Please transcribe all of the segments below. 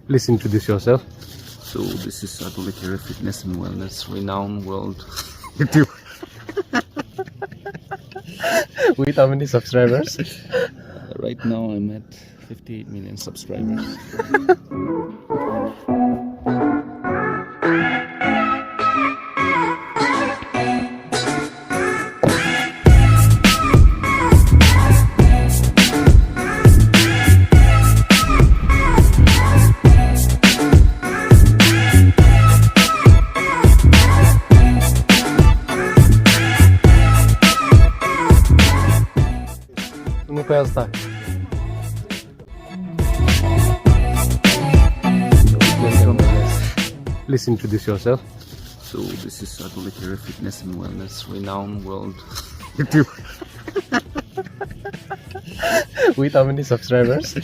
Please introduce yourself. So this is Attribution Fitness and Wellness, renowned world. YouTube. With how many subscribers? Right now I'm at 58 million subscribers. Please introduce yourself. So this is Attribution Fitness and Wellness, renowned world. YouTube. With how many subscribers?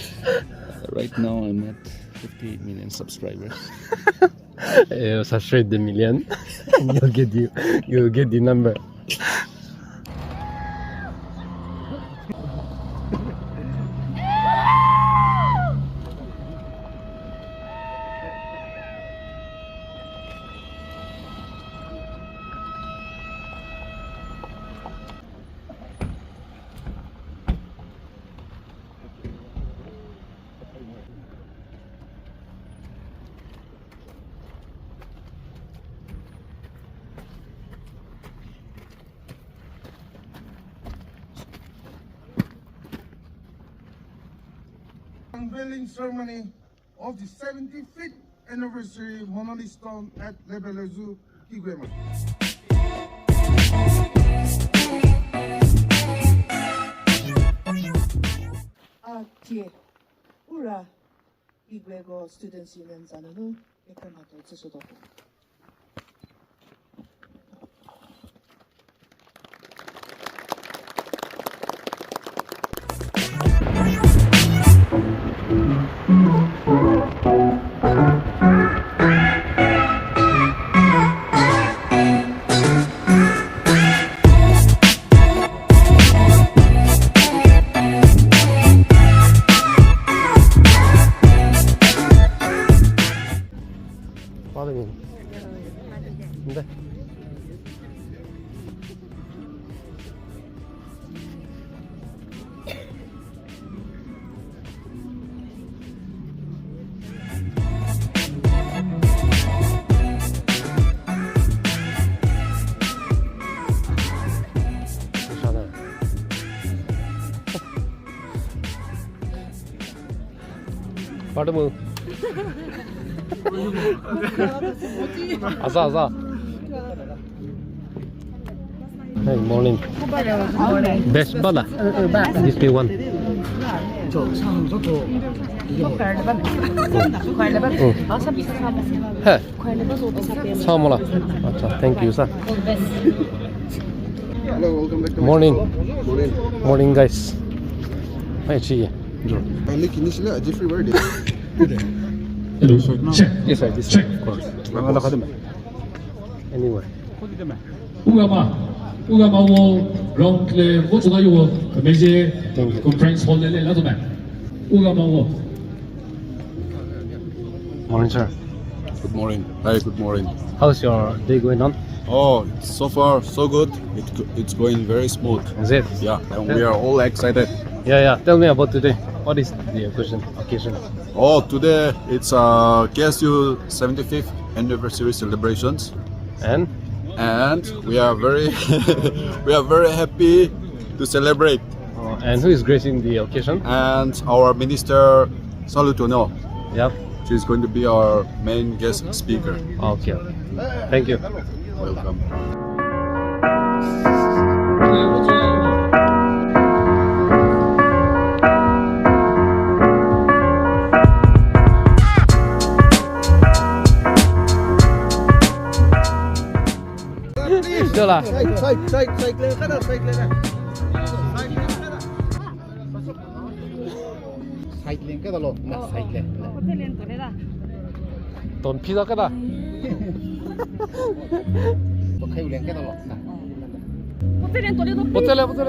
Right now I'm at 58 million subscribers. Subscribe the million, and you'll get the number. Unveiling ceremony of the 75th anniversary monolith stone at Lebelezu, Kigwema. 뒤에 우라 이외고 스튜던트 있는 자는 예컨하도 지수도 네. 바르무. 아사. Hey, morning. Best bala. This be one. Hey. Samala. Acha, thank you, sir. Hello, welcome back to Morning. Morning, guys. Hey, chi. Kindly initially a Jeffrey word. Hello. Check. Yes, sir. This Check. of course. Anyway. Ugama wo long le wo zuga yo meje conference hall le la dome. Ugama wo. Morning, sir. Good morning. Hi, good morning. How's your day going on? Oh, so far so good. It's going very smooth. Is it? Yeah, and we are all excited. Yeah. Tell me about today. What is the occasion? Oh, today it's KSU 75th anniversary celebrations, And we are very very happy to celebrate. and who is gracing the occasion? And our minister salhoutuonuo, Yep. she's going to be our main guest speaker. Okay. Thank you. Welcome. Được là. Tốn pizza cái đó. 호텔에.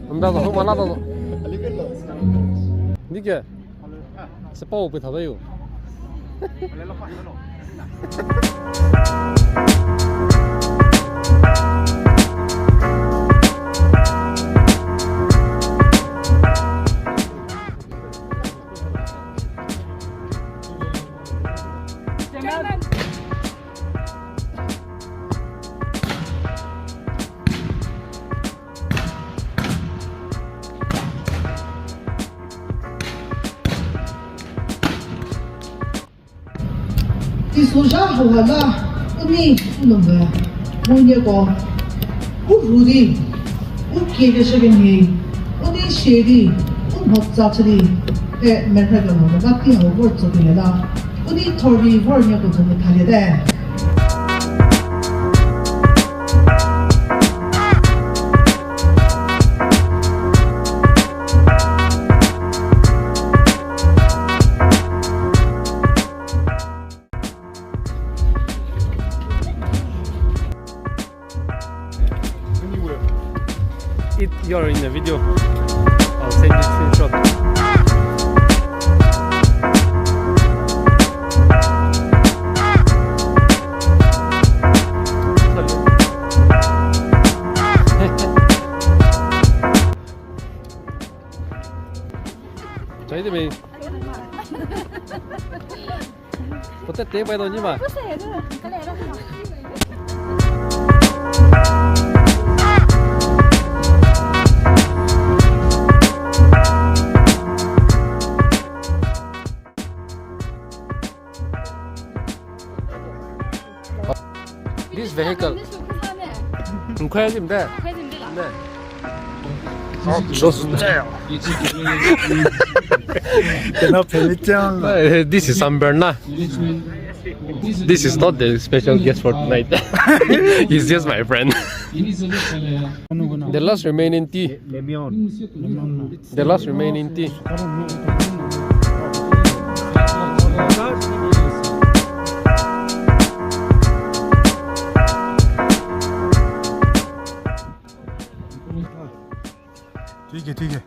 온다고 후 많아도. นี่แกสปอร์ไปทำอะไรอยู่ 你说啥好玩啦？你不能的，我那个，我录的，我给的是个你，我那写的，我没找出的，哎，没那个了，我把电话我做进来了，我那头的我那个怎么谈的？ If you're in the video, I'll send you screenshot. Chạy đi mày. Có tết tế bay đâu nhỉ mà. This vehicle.快点돼. 네. 좋습니다. This is San Bernard. This is not the special guest for tonight. He's just my friend. The last remaining tea. The last remaining tea. ठीक है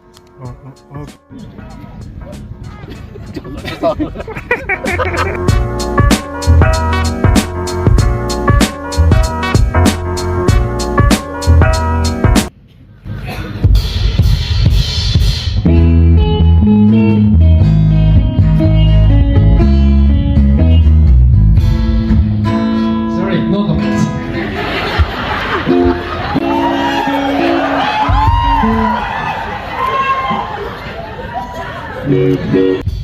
Sorry, no comments. Thank you.